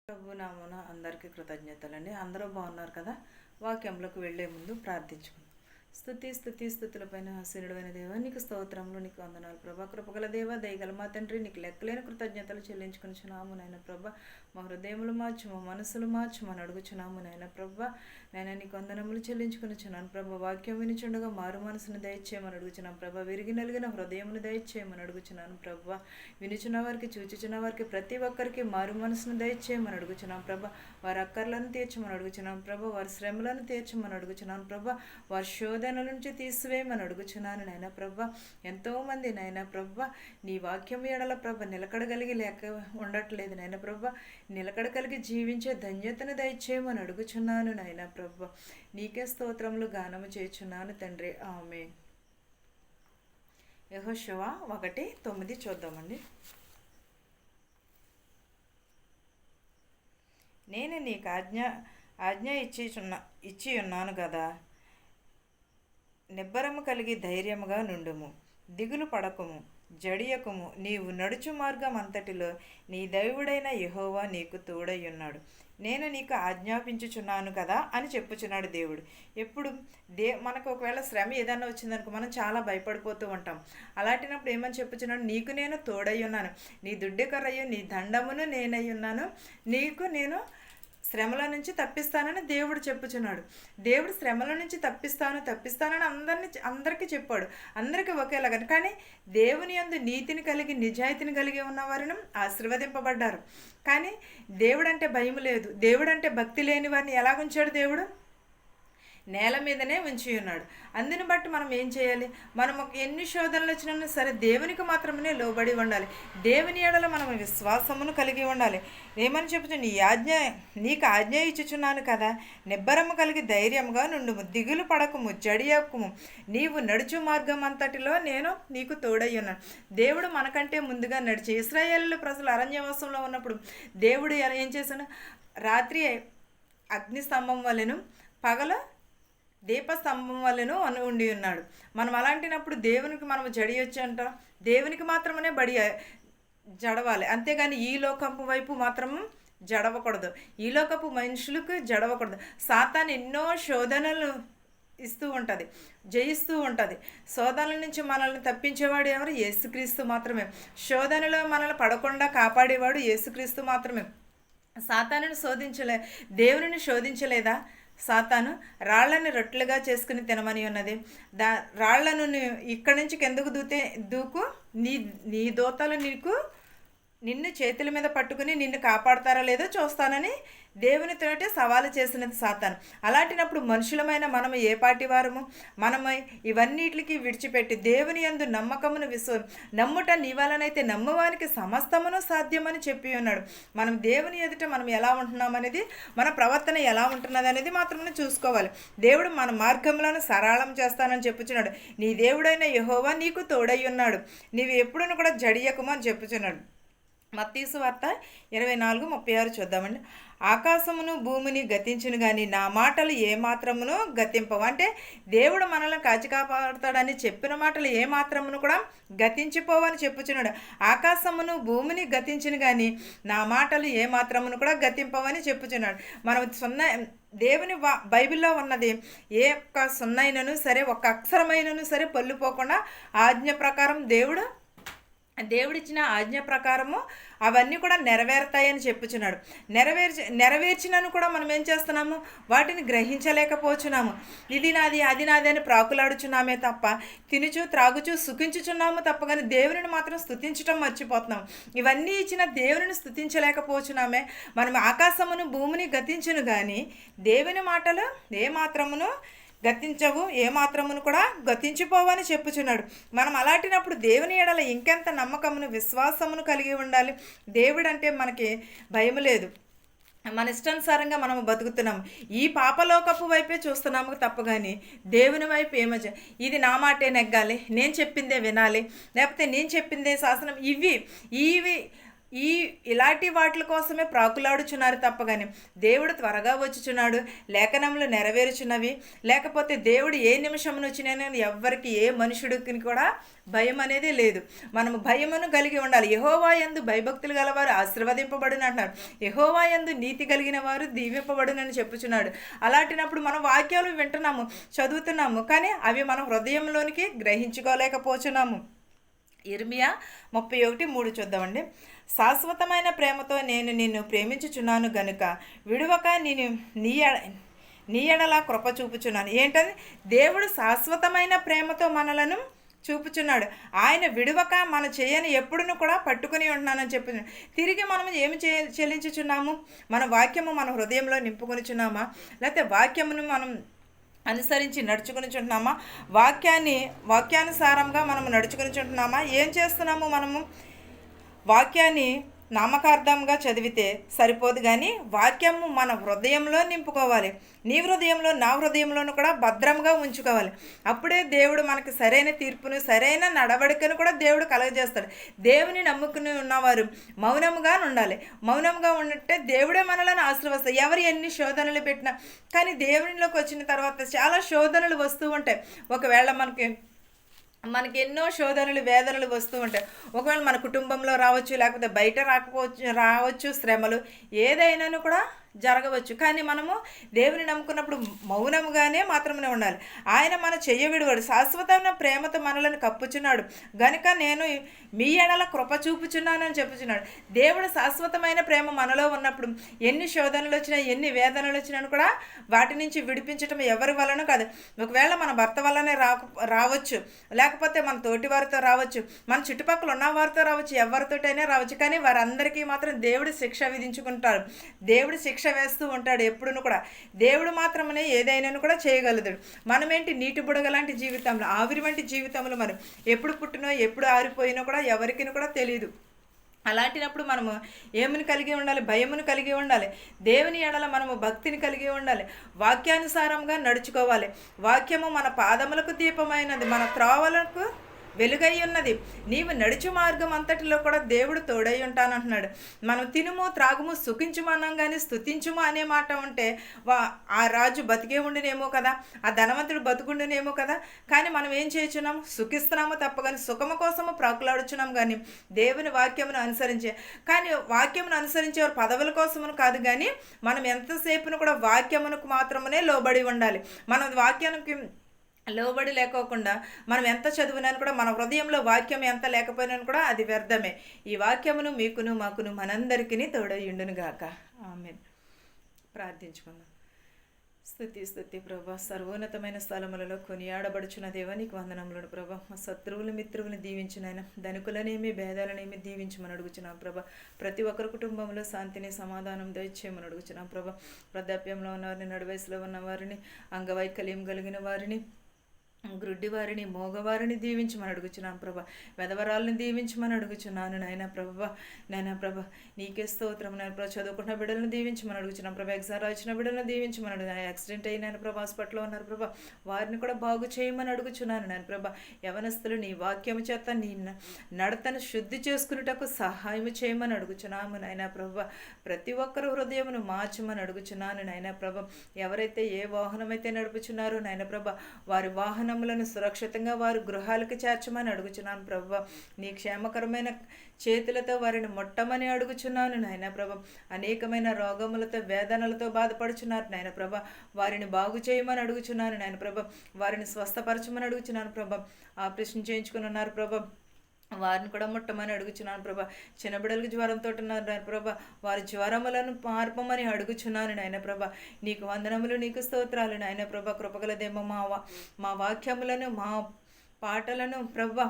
ప్రభు నామమున అందరికీ కృతజ్ఞతలండి. అందరూ బాగున్నారు కదా. వాక్యంలోకి వెళ్లే ముందు ప్రార్థించుకుందాం. స్థుతులపైన ఆశీనుడైన దేవ, నీకు స్తోత్రములు, నీకు వందనాలు ప్రభా. కృపగల దేవ, దయగల మా తండ్రి, నీకు లెక్కలేని కృతజ్ఞతలు చెల్లించుకునిచున్నాము నాయన ప్రభా. మా హృదయములు మార్చు, మా మనసులు మార్చు అని అడుగుచున్నాము నాయన ప్రభా. నాయన నీకు వందనములు చెల్లించుకునిచున్నాను ప్రభా. వాక్యం వినిచుండగా మారు మనసును దయచేయమని అడుగుచున్నాను ప్రభా. విరిగి నలిగిన హృదయమును దయచేయమని అడుగుచున్నాను ప్రభా. వినుచున్న వారికి, చూచుచున్న వారికి, ప్రతి ఒక్కరికి మారు మనసును దయచేయమని అడుగుచున్నాను ప్రభా. వారి అక్కర్లను తీర్చమని అడుగుచున్నాను ప్రభా. వారి శ్రమలను తీర్చమని అడుగుచున్నాను ప్రభా. వారి శోధన నుంచి తీసివేయమని అడుగుచున్నాను నాయన ప్రభా. ఎంతోమంది నాయన ప్రభా నీ వాక్యం ఎడల ప్రభ నిలకడగలిగి లేక ఉండట్లేదు నాయన ప్రభా. నిలకడ కలిగి జీవించే ధన్యతను దయచేయమని అడుగుచున్నాను నాయన ప్రభా. నీకే స్తోత్రములు గానము చేయుచున్నాను తండ్రి. ఆమేన్. యెహోషువ 1:9 చూద్దామండి. నేను నీకు ఆజ్ఞ ఇచ్చి ఉన్నాను కదా. నిబ్బరము కలిగి ధైర్యముగా నుండుము, దిగులు పడకుము, జడియకుము. నీవు నడుచు మార్గం అంతటిలో నీ దేవుడైన యెహోవా నీకు తోడయ్యున్నాడు. నేను నీకు ఆజ్ఞాపించుచున్నాను కదా అని చెప్పుచున్నాడు దేవుడు. ఎప్పుడు మనకు ఒకవేళ శ్రమ ఏదైనా వచ్చిందనుకో మనం చాలా భయపడిపోతూ ఉంటాం. అలాంటినప్పుడు ఏమని చెప్పుచున్నాడు? నీకు నేను తోడై ఉన్నాను, నీ దుడ్డెకరయ్యు నీ దండమును నేనై ఉన్నాను, నీకు నేను శ్రమల నుంచి తప్పిస్తానని దేవుడు చెప్పుచున్నాడు. దేవుడు శ్రమల నుంచి తప్పిస్తానని అందరికీ చెప్పాడు. అందరికీ ఒకేలాగా. కానీ దేవుని యందు నీతిని కలిగి నిజాయితీని కలిగి ఉన్నవారిని ఆశీర్వదింపబడ్డారు. కానీ దేవుడంటే భయం లేదు, దేవుడంటే భక్తి లేని వారిని ఎలాగుంచాడు దేవుడు? నేల మీదనే ఉంచి ఉన్నాడు. అందుని బట్టి మనం ఏం చేయాలి? మనం ఎన్ని శోధనలు వచ్చినా సరే దేవునికి మాత్రమే లోబడి ఉండాలి. దేవుని ఎడల మనం విశ్వాసమును కలిగి ఉండాలి. ఏమని చెప్తుంది? నీకు ఆజ్ఞ ఇచ్చుచున్నాను కదా. నిబ్బరము కలిగి ధైర్యముగా నుండుము, దిగులు పడకుము, జడియకుము. నీవు నడుచు మార్గం అంతటిలో నేను నీకు తోడై ఉన్నాను. దేవుడు మనకంటే ముందుగా నడిచి ఇశ్రాయేలు ప్రజలు అరణ్యవాసంలో ఉన్నప్పుడు దేవుడు ఏం చేశాను? రాత్రి అగ్నిస్తంభం వలెను, పగల దీపస్తంభం వలెను ఉండి ఉన్నాడు. మనం అలాంటినప్పుడు దేవునికి మనం జడియొచ్చు అంట. దేవునికి మాత్రమే జడవాలి, అంతేగాని ఈ లోకపు వైపు మాత్రం జడవకూడదు. ఈ లోకపు మనుషులకు జడవకూడదు. సాతాను ఎన్నో శోధనలు ఇస్తూ ఉంటుంది, జయిస్తూ ఉంటుంది. శోధనల నుంచి మనల్ని తప్పించేవాడు ఎవరు? యేసుక్రీస్తు మాత్రమే. శోధనలో మనల్ని పడకుండా కాపాడేవాడు యేసుక్రీస్తు మాత్రమే. సాతానుని దేవుని శోధించలేదా? సాతాను రాళ్లను రొట్టెలుగా చేసుకుని తినమని ఉన్నది. రాళ్లను ఇక్కడి నుంచి కిందకు దూకు, నీ దోతలు నిన్ను చేతుల మీద పట్టుకుని నిన్ను కాపాడతారా లేదో చూస్తానని దేవునితోటే సవాలు చేసినది సాతాను. అలాంటినప్పుడు మనుషులమైన మనము ఏ పాటి వారము? మనము ఇవన్నిటికి విడిచిపెట్టి దేవుని యందు నమ్మకమును నమ్ముట నీ వలనైతే నమ్మువానికి సమస్తమును సాధ్యమని చెప్పి ఉన్నాడు. మనం దేవుని ఎదుట మనం ఎలా ఉంటున్నామనేది, మన ప్రవర్తన ఎలా ఉంటున్నది అనేది మాత్రమే చూసుకోవాలి. దేవుడు మన మార్గములను సరళం చేస్తానని చెప్పుచున్నాడు. నీ దేవుడైన యెహోవా నీకు తోడై ఉన్నాడు, నీవు ఎప్పుడును కూడా జడియకుము అని చెప్పుచున్నాడు. మత్తయి సువార్త 24:36 చూద్దామండి. ఆకాశమును భూమిని గతించును కానీ నా మాటలు ఏమాత్రమును గతింపవు. అంటే దేవుడు మనల్ని కాచి కాపాడుతాడని చెప్పిన మాటలు ఏమాత్రమును కూడా గతించిపోవని చెప్పుచున్నాడు. ఆకాశమును భూమిని గతించును కానీ నా మాటలు ఏమాత్రమును కూడా గతింపవని చెప్పుచున్నాడు. మనం దేవుని బైబిల్లో ఉన్నది ఏ ఒక్క సున్నైనను సరే, ఒక్క అక్షరమైనను సరే పొల్లిపోకుండా ఆజ్ఞ ప్రకారం దేవుడిచ్చిన ఆజ్ఞ ప్రకారము అవన్నీ కూడా నెరవేరుతాయని చెప్పుచున్నాడు. నెరవేర్చినను కూడా మనం ఏం చేస్తున్నాము? వాటిని గ్రహించలేకపోచున్నాము. ఇది నాది, అది నాది అని ప్రాకులాడుచున్నామే తప్ప, తినుచు త్రాగుచు సుఖించుచున్నాము తప్ప కానీ దేవుని మాత్రం స్తుతించటం మర్చిపోతున్నాం. ఇవన్నీ ఇచ్చిన దేవుని స్తుతించలేకపోచున్నామే. మనం ఆకాశమును భూమిని గతించును కానీ దేవుని మాటలు ఏమాత్రమును గతించవు, ఏమాత్రమును కూడా గతించిపోవని చెప్పుచున్నాడు. మనం అలాంటినప్పుడు దేవుని ఎడల ఇంకెంత నమ్మకమును విశ్వాసమును కలిగి ఉండాలి. దేవుడు అంటే మనకి భయం లేదు, మన ఇష్టానుసారంగా మనము బతుకుతున్నాము. ఈ పాపలోకపు వైపే చూస్తున్నాము తప్ప కానీ దేవుని వైపు ఇది నా మాటే నెగ్గాలి, నేను చెప్పిందే వినాలి, లేకపోతే నేను చెప్పిందే శాసనం, ఇవి ఈ ఇలాంటి వాటి కోసమే ప్రాకులాడుచున్నారు తప్ప కానీ దేవుడు త్వరగా వచ్చుచున్నాడు, లేఖనములు నెరవేరుచున్నవి, లేకపోతే దేవుడు ఏ నిమిషమును వచ్చినా ఎవ్వరికి ఏ మనుషుడికి కూడా భయం అనేది లేదు. మనము భయమును కలిగి ఉండాలి. యెహోవా యందు భయభక్తులు గలవారు ఆశీర్వదింపబడును అంటున్నాడు. యెహోవా యందు నీతి కలిగిన వారు దీవింపబడునని చెప్పుచున్నాడు. అలాంటినప్పుడు మనం వాక్యాలు వింటున్నాము, చదువుతున్నాము, కానీ అవి మన హృదయంలోనికి గ్రహించుకోలేకపోతున్నాము. ఇర్మియా 31:3 చూద్దామండి. శాశ్వతమైన ప్రేమతో నేను నిన్ను ప్రేమించుచున్నాను గనుక విడువక నేను నీ ఎడల కృప చూపుచున్నాను. ఏంటని? దేవుడు శాశ్వతమైన ప్రేమతో మనలను చూపుచున్నాడు. ఆయన విడువక మన చేయని ఎప్పుడును కూడా పట్టుకుని ఉంటున్నానని చెప్తున్నాడు. తిరిగి మనం ఏమి చెల్లించుచున్నాము? మన వాక్యము మన హృదయంలో నింపుకొనిచున్నామా, లేకపోతే వాక్యమును మనం అనుసరించి నడుచుకునిచుంటున్నామా? వాక్యానుసారంగా మనం నడుచుకునిచుంటున్నామా? ఏం చేస్తున్నాము? మనము వాక్యాన్ని నామకార్థంగా చదివితే సరిపోదు, కానీ వాక్యము మన హృదయంలో నింపుకోవాలి. నీ హృదయంలో నా హృదయంలోనూ కూడా భద్రంగా ఉంచుకోవాలి. అప్పుడే దేవుడు మనకి సరైన తీర్పును, సరైన నడవడికను కూడా దేవుడు కలగజేస్తాడు. దేవుని నమ్ముకుని ఉన్నవారు మౌనంగా ఉండాలి. మౌనంగా ఉంటే దేవుడే మనలను ఆశీర్వదిస్తాడు. ఎవరు ఎన్ని శోధనలు పెట్టినా, కానీ దేవునిలోకి వచ్చిన తర్వాత చాలా శోధనలు వస్తూ ఉంటాయి. ఒకవేళ మనకి ఎన్నో శోధనలు, వేదనలు వస్తూ ఉంటాయి. ఒకవేళ మన కుటుంబంలో రావచ్చు, లేకపోతే బయట రావచ్చు శ్రమలు, ఏదైనాను కూడా జరగవచ్చు. కానీ మనము దేవుని నమ్ముకున్నప్పుడు మౌనముగానే మాత్రమే ఉండాలి. ఆయన మన చెయ్యవిడువాడు, శాశ్వతమైన ప్రేమతో మనలను కప్పుచున్నాడు గనుక నేను మీ ఎడల కృప చూపుచున్నానని చెప్పుచున్నాడు. దేవుడు శాశ్వతమైన ప్రేమ మనలో ఉన్నప్పుడు ఎన్ని శోధనలు వచ్చినా, ఎన్ని వేదనలు వచ్చినా కూడా వాటి నుంచి విడిపించటం ఎవరి వలన కాదు. ఒకవేళ మన భర్త వల్లనే రావచ్చు, లేకపోతే మన తోటి వారితో రావచ్చు, మన చుట్టుపక్కల ఉన్న వారితో రావచ్చు, ఎవరితోటైనా రావచ్చు, కానీ వారందరికీ మాత్రం దేవుడు శిక్ష విధించుకుంటారు. దేవుడు శిక్ష వేస్తూ ఉంటాడు ఎప్పుడును కూడా. దేవుడు మాత్రమే ఏదైనా కూడా చేయగలదు. మనమేంటి నీటి బుడగ లాంటి జీవితంలో, ఆవిరి వంటి జీవితంలో మనం ఎప్పుడు పుట్టినో ఎప్పుడు ఆరిపోయినో కూడా ఎవరికి కూడా తెలియదు. అలాంటినప్పుడు మనము ఏముని కలిగి ఉండాలి? భయమును కలిగి ఉండాలి. దేవుని ఎడల మనము భక్తిని కలిగి ఉండాలి. వాక్యానుసారంగా నడుచుకోవాలి. వాక్యము మన పాదములకు దీపమైనది, మన త్రోవలకు వెలుగై ఉన్నది. నీవు నడుచు మార్గం అంతటిలో కూడా దేవుడు తోడై ఉంటానంటున్నాడు. మనం తినుము త్రాగుము సుఖించుము అన్నాం, కానీ స్తుతించుము అనే మాట ఉంటే ఆ రాజు బతికే ఉండినేమో కదా, ఆ ధనవంతుడు బతుకుండినేమో కదా. కానీ మనం ఏం చేస్తున్నాము? సుఖిస్తున్నాము తప్ప కానీ సుఖము కోసము ప్రాకులాడుచున్నాం, కానీ దేవుని వాక్యమును అనుసరించే. కానీ వాక్యమును అనుసరించేవారు పదవుల కోసమును కాదు, కానీ మనం ఎంతసేపును కూడా వాక్యమునకు మాత్రమే లోబడి ఉండాలి. మనం వాక్యానికి లోబడి లేకోకుండా మనం ఎంత చదివినా కూడా, మన హృదయంలో వాక్యం ఎంత లేకపోయినా కూడా అది వ్యర్థమే. ఈ వాక్యమును మీకును మాకును మనందరికీ తోడయుండును గాక. ఆమేన్. ప్రార్థించుకుందాం. స్తుతి ప్రభా, సర్వోన్నతమైన స్థలములలో కొనియాడబడుచున్న దేవా నీకు వందనములను ప్రభా. మా శత్రువులు మిత్రువుని దీవించునైనా, ధనికులనేమి భేదాలనేమి దీవించమని అడుగుచున్నాం ప్రభా. ప్రతి ఒక్కరి కుటుంబంలో శాంతిని సమాధానం దయచేయమని అడుగుచున్నాం ప్రభా. వృద్ధాప్యంలో ఉన్నవారిని, నడువయసులో ఉన్నవారిని, అంగవైకల్యం కలిగిన వారిని, గ్రుడ్డివారిని, మోగవారిని దీవించమని అడుగుచున్నాను ప్రభా. వెధవరాలను దీవించమని అడుగుచున్నాను నాయన ప్రభా. నీకే స్తోత్రం నాయన ప్రభా. చదువుకున్న బిడ్డలను దీవించమని అడుగుచున్నాను ప్రభా. ఎగ్జామ్ రాసిన బిడ్డలను దీవించమని అడుగు. యాక్సిడెంట్ అయిన ప్రభా, హాస్పిటల్లో ఉన్నారు ప్రభా, వారిని కూడా బాగు చేయమని అడుగుచున్నాను నాయన ప్రభా. యవనస్తులు నీ వాక్యము చేత నీ నడతను శుద్ధి చేసుకునేటకు సహాయం చేయమని అడుగుచున్నాము నాయన ప్రభా. ప్రతి ఒక్కరు హృదయమును మార్చమని అడుగుచున్నాను నాయన ప్రభా. ఎవరైతే ఏ వాహనం అయితే నడుపుచున్నారో నాయన ప్రభా, వారి వాహనములను సురక్షితంగా వారి గృహాలకు చేర్చమని అడుగుచున్నాను ప్రభా. నీ క్షేమకరమైన చేతులతో వారిని మొట్టమని అడుగుచున్నాను నాయన ప్రభా. అనేకమైన రోగములతో, వేదనలతో బాధపడుచున్నారు నాయన ప్రభా. వారిని బాగు చేయమని అడుగుచున్నాను నాయన ప్రభా. వారిని స్వస్థపరచమని అడుగుచున్నాను ప్రభా. ఆపరేషన్ చేయించుకుని ఉన్నారు ప్రభా, వారిని కూడా ముట్టమని అడుగుచున్నాను ప్రభా. చిన్న బిడ్డలకు జ్వరంతో ఉన్నారు నాయన ప్రభా, వారి జ్వరములను మార్పమని అడుగుచున్నాను నాయన ప్రభా. నీకు వందనములు, నీకు స్తోత్రాలు నాయన ప్రభా. కృపగలదేమో మా వాక్యములను, మా పాటలను ప్రభా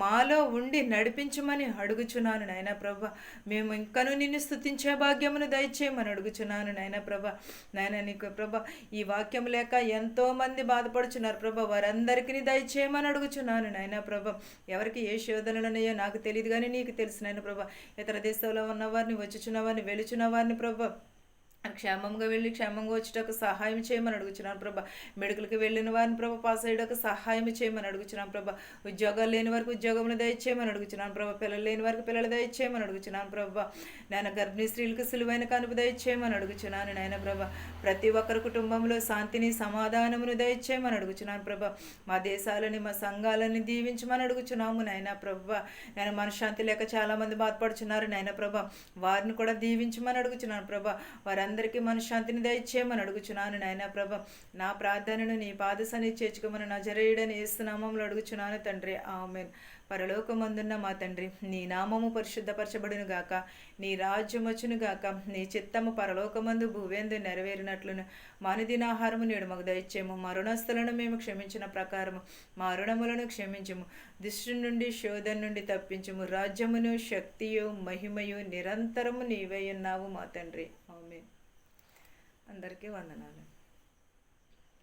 మాలో ఉండి నడిపించమని అడుగుచున్నాను నాయన ప్రభా. మేము ఇంకను నిన్ను స్తుతించే భాగ్యమును దయచేయమని అడుగుచున్నాను నాయన ప్రభా. నాయన నీకు ప్రభా, ఈ వాక్యం లేక ఎంతోమంది బాధపడుచున్నారు ప్రభా, వారందరికీ దయచేయమని అడుగుచున్నాను నాయన ప్రభా. ఎవరికి ఏ శోధనలు ఉన్నాయో నాకు తెలియదు, కానీ నీకు తెలుసు నాయన ప్రభా. ఇతర దేశంలో ఉన్నవారిని, వచ్చుచున్న వారిని, వెలుచున్న వారిని ప్రభా క్షేమంగా వెళ్ళి క్షేమంగా వచ్చేటకు సహాయం చేయమని అడుగుచున్నాను ప్రభా. మెడికల్కి వెళ్ళిన వారిని ప్రభా పాస్ అయ్యేటకు సహాయం చేయమని అడుగుచున్నాను ప్రభా. ఉద్యోగాలు లేని వారికి ఉద్యోగములు దయచేయమని అడుగుచున్నాను ప్రభా. పిల్లలు లేని వారికి పిల్లలు దయచేయమని అడుగుచున్నాను ప్రభా. నాయన గర్భిణీ స్త్రీలకు సులువైన కనుపు దయచేయమని అడుగుచున్నాను నాయన ప్రభా. ప్రతి ఒక్కరి కుటుంబంలో శాంతిని సమాధానమును దయచేయమని అడుగుచున్నాను ప్రభా. మా దేశాలని మా సంఘాలని దీవించమని అడుగుచున్నాము నాయన ప్రభా. నేను మనశ్శాంతి లేక చాలామంది బాధపడుచున్నారు నాయన ప్రభా. వారిని కూడా దీవించమని అడుగుచున్నాను ప్రభా. వారందరికీ మనశ్శాంతిని దయచేయమని అడుగుచున్నాను నాయన ప్రభా. నా ప్రార్థనను నీ పాదసని చేర్చుకోమని నజరేయుడని యేసు నామములో అడుగుచున్నాను తండ్రి, ఆమేన్. పరలోకమందున్న మా తండ్రి, నీ నామము పరిశుద్ధపరచబడును గాక, నీ రాజ్యం వచ్చును గాక, నీ చిత్తము పరలోకమందు భూవేందు నెరవేరినట్లును మా అనుదినాహారము నేడు మాకు దయచేయము. మా రుణస్థులను మేము క్షమించిన ప్రకారము మా రుణములను క్షమించము. దుష్టు నుండి శోధన నుండి తప్పించము. రాజ్యమును శక్తియు మహిమయు నిరంతరము నీవై ఉన్నావు మా తండ్రి, ఆమేన్. అందరికీ వందనాలు.